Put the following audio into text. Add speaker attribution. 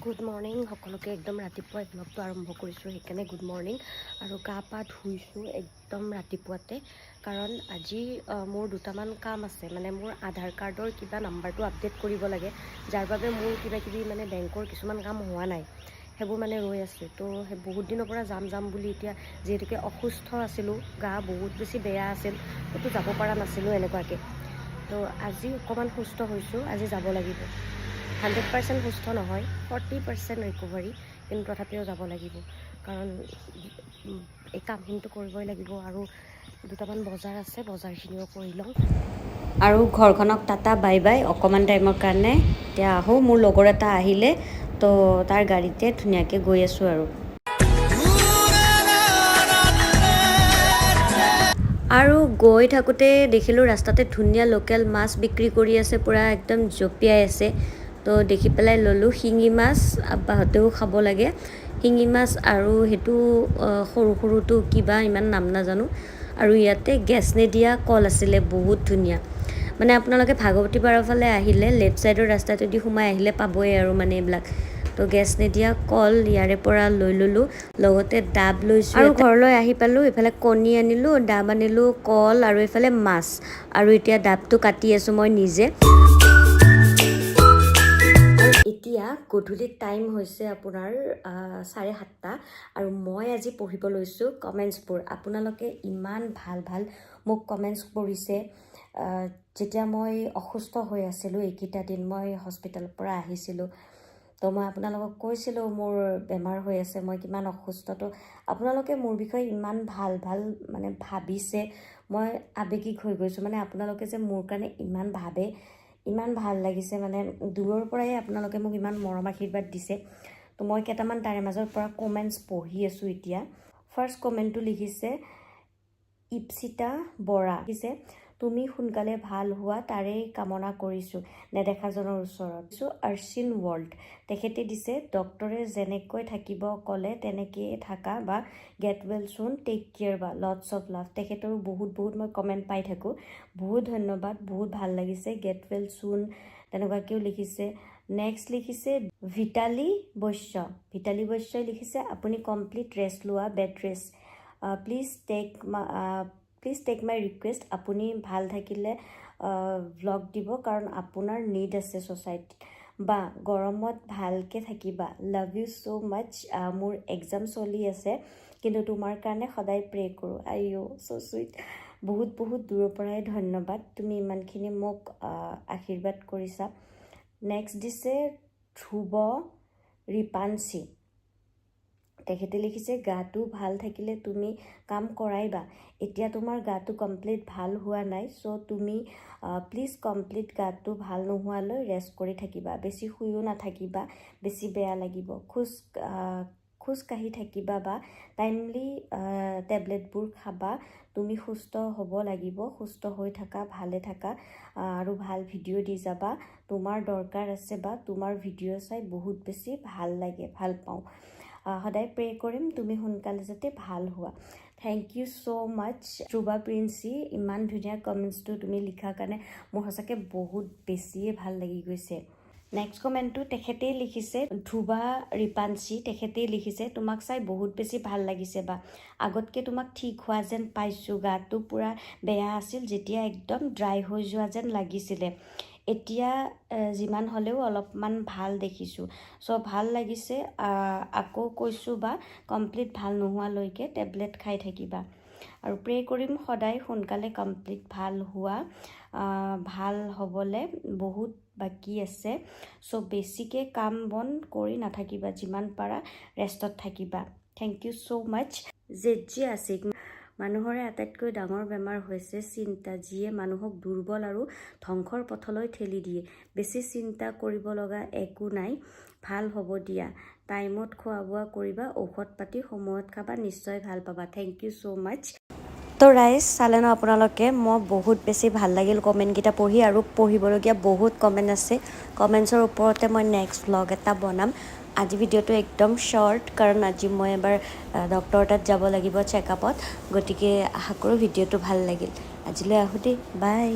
Speaker 1: good morning সকলোকে একদম ৰাতিপুৱা ব্লগটো আৰম্ভ কৰিছোঁ সেইকাৰণে গুড মৰ্ণিং আৰু গা পা ধুইছোঁ একদম ৰাতিপুৱাতে কাৰণ আজি মোৰ দুটামান কাম আছে মানে মোৰ আধাৰ কাৰ্ডৰ কিবা নাম্বাৰটো আপডেট কৰিব লাগে যাৰ বাবে মোৰ কিবাকিবি মানে বেংকৰ কিছুমান কাম হোৱা নাই সেইবোৰ মানে ৰৈ আছে তো সেই বহুত দিনৰ পৰা যাম বুলি এতিয়া যিহেতুকে অসুস্থ আছিলোঁ গা বহুত বেছি বেয়া আছিল ক'তো যাব পৰা নাছিলোঁ এনেকুৱাকৈ তো আজি অকণমান সুস্থ হৈছোঁ আজি যাব লাগিব 100% সুস্থ নহয় 40% ৰিকভাৰী কিন্তু তথাপিও যাব লাগিব কাৰণ এই কামখিনিতো কৰিবই লাগিব আৰু দুটামান বজাৰ আছে বজাৰখিনিও কৰি লওঁ আৰু ঘৰখনক টাটা বাই বাই অকণমান টাইমৰ কাৰণে এতিয়া আহোঁ মোৰ লগৰ এটা আহিলে তো তাৰ গাড়ীতে ধুনীয়াকৈ গৈ আছোঁ আৰু গৈ থাকোঁতে দেখিলোঁ ৰাস্তাতে ধুনীয়া লোকেল মাছ বিক্ৰী কৰি আছে পূৰা একদম জঁপিয়াই আছে তো দেখি পেলাই ল'লোঁ শিঙি মাছ আব্বাহঁতেও খাব লাগে শিঙি মাছ আৰু সেইটো সৰুটো কিবা ইমান নাম নাজানো আৰু ইয়াতে গেছ নিদিয়া কল আছিলে বহুত ধুনীয়া মানে আপোনালোকে ভাগৱতী পাৰৰ ফালে আহিলে লেফ্ট ছাইডৰ ৰাস্তাটোদি সোমাই আহিলে পাবই আৰু মানে এইবিলাক তো গেছ নিদিয়া কল ইয়াৰে পৰা লৈ ল'লোঁ লগতে ডাব লৈছোঁ আৰু ঘৰলৈ আহি পালোঁ এইফালে কণী আনিলোঁ ডাব আনিলোঁ কল আৰু এইফালে মাছ আৰু এতিয়া ডাবটো কাটি আছোঁ মই নিজে এতিয়া গধূলি টাইম হৈছে আপোনাৰ 7:30 আৰু মই আজি পঢ়িব লৈছোঁ কমেণ্টছবোৰ আপোনালোকে ইমান ভাল মোক কমেণ্টছ কৰিছে যেতিয়া মই অসুস্থ হৈ আছিলোঁ এইকেইটা দিন মই হস্পিটেলৰ পৰা আহিছিলোঁ তো মই আপোনালোকক কৈছিলোঁ মোৰ বেমাৰ হৈ আছে মই কিমান অসুস্থ তো আপোনালোকে মোৰ বিষয়ে ইমান ভাল মানে ভাবিছে মই আৱেগিক হৈ গৈছোঁ মানে আপোনালোকে যে মোৰ কাৰণে ইমান ভাবে ইমান ভাল লাগিছে মানে দূৰৰ পৰাই আপোনালোকে মোক ইমান মৰম আশীৰ্বাদ দিছে তো মই কেইটামান তাৰে মাজৰ পৰা কমেণ্টছ পঢ়ি আছোঁ এতিয়া ফাৰ্ষ্ট কমেণ্টটো লিখিছে ইপচিতা বৰা লিখিছে তুমি সোনকালে ভাল হোৱা তাৰেই কামনা কৰিছোঁ নেদেখাজনৰ ওচৰত আৰ্চিন ৱৰ্ল্ড তেখেতে দিছে ডক্টৰে যেনেকৈ থাকিব ক'লে তেনেকৈয়ে থাকা বা গেট ৱেল চুন টেক কেয়াৰ বা লটছ অফ লাভ তেখেতৰো বহুত মই কমেণ্ট পাই থাকোঁ বহুত ধন্যবাদ বহুত ভাল লাগিছে গেট ৱেল চুন তেনেকুৱাকৈও লিখিছে নেক্সট লিখিছে ভিটালী বৈশ্যই লিখিছে আপুনি কমপ্লিট ৰেষ্ট লোৱা bed rest please take my request আপুনি ভাল থাকিলে ভ্লগ দিব কাৰণ আপোনাৰ নিড আছে ছ'চাইটিত বা গৰমত ভালকৈ থাকিবা লাভ ইউ ছ' মাছ মোৰ এক্সাম চলি আছে কিন্তু তোমাৰ কাৰণে সদায় প্ৰে কৰোঁ আইঅ' ছ' চুইট বহুত দূৰৰ পৰাই ধন্যবাদ তুমি ইমানখিনি মোক আশীৰ্বাদ কৰিছা নেক্সট দিছে ধ্ৰুৱ ৰিপাঞ্চি তেখেতে লিখিছে গাটো ভাল থাকিলে তুমি কাম কৰাইবা এতিয়া তোমাৰ গাটো কমপ্লিট ভাল হোৱা নাই চ' তুমি প্লিজ কমপ্লিট গাটো ভাল নোহোৱালৈ ৰেষ্ট কৰি থাকিবা বেছি শুইও নাথাকিবা বেছি বেয়া লাগিব খোজকাঢ়ি থাকিবা বা টাইমলি টেবলেটবোৰ খাবা তুমি সুস্থ হ'ব লাগিব সুস্থ হৈ থাকা ভালে থাকা আৰু ভাল ভিডিঅ' দি যাবা তোমাৰ দৰকাৰ আছে বা তোমাৰ ভিডিঅ' চাই বহুত বেছি ভাল লাগে ভাল পাওঁ সদায় প্ৰে কৰিম তুমি সোনকালে যাতে ভাল হোৱা থেংক ইউ ছ' মাছ ধ্ৰুৱা প্ৰিন্সি ইমান ধুনীয়া কমেণ্টছটো তুমি লিখাৰ কাৰণে মোৰ সঁচাকৈ বহুত বেছিয়ে ভাল লাগি গৈছে নেক্সট কমেণ্টটো তেখেতেই লিখিছে ধ্ৰুৱা ৰিপাঞ্চি তেখেতেই লিখিছে তোমাক চাই বহুত বেছি ভাল লাগিছে বা আগতকৈ তোমাক ঠিক হোৱা যেন পাইছোঁ গাটো পূৰা বেয়া আছিল যেতিয়া একদম ড্ৰাই হৈ যোৱা যেন লাগিছিলে এতিয়া যিমান হ'লেও অলপমান ভাল দেখিছোঁ চ' ভাল লাগিছে আকৌ কৈছোঁ বা কমপ্লিট ভাল নোহোৱালৈকে টেবলেট খাই থাকিবা আৰু প্ৰে কৰিম সদায় সোনকালে কমপ্লিট ভাল হোৱা ভাল হ'বলৈ বহুত বাকী আছে চ' বেছিকৈ কাম বন কৰি নাথাকিবা যিমান পাৰা ৰেষ্টত থাকিবা থেংক ইউ ছ' মাছ জেজি আছিক মানুহৰে আটাইতকৈ ডাঙৰ বেমাৰ হৈছে চিন্তা যিয়ে মানুহক দুৰ্বল আৰু ধ্বংসৰ পথলৈ ঠেলি দিয়ে বেছি চিন্তা কৰিব লগা একো নাই ভাল হ'ব দিয়া টাইমত খোৱা বোৱা কৰিবা ঔষধ পাতি সময়ত খাবা নিশ্চয় ভাল পাবা থেংক ইউ ছ' মাছ তো ৰাইজ চালে ন আপোনালোকে মই বহুত বেছি ভাল লাগিল কমেণ্টকেইটা পঢ়ি আৰু পঢ়িবলগীয়া বহুত কমেণ্ট আছে কমেণ্টছৰ ওপৰতে মই নেক্সট ভ্লগ এটা বনাম আজি ভিডিঅ'টো একদম শ্বৰ্ট কাৰণ আজি মই এবাৰ ডক্টৰ তাত যাব লাগিব চেকআপত গতিকে আশা কৰোঁ ভিডিঅ'টো ভাল লাগিল আজিলৈ আহোঁ দেই বাই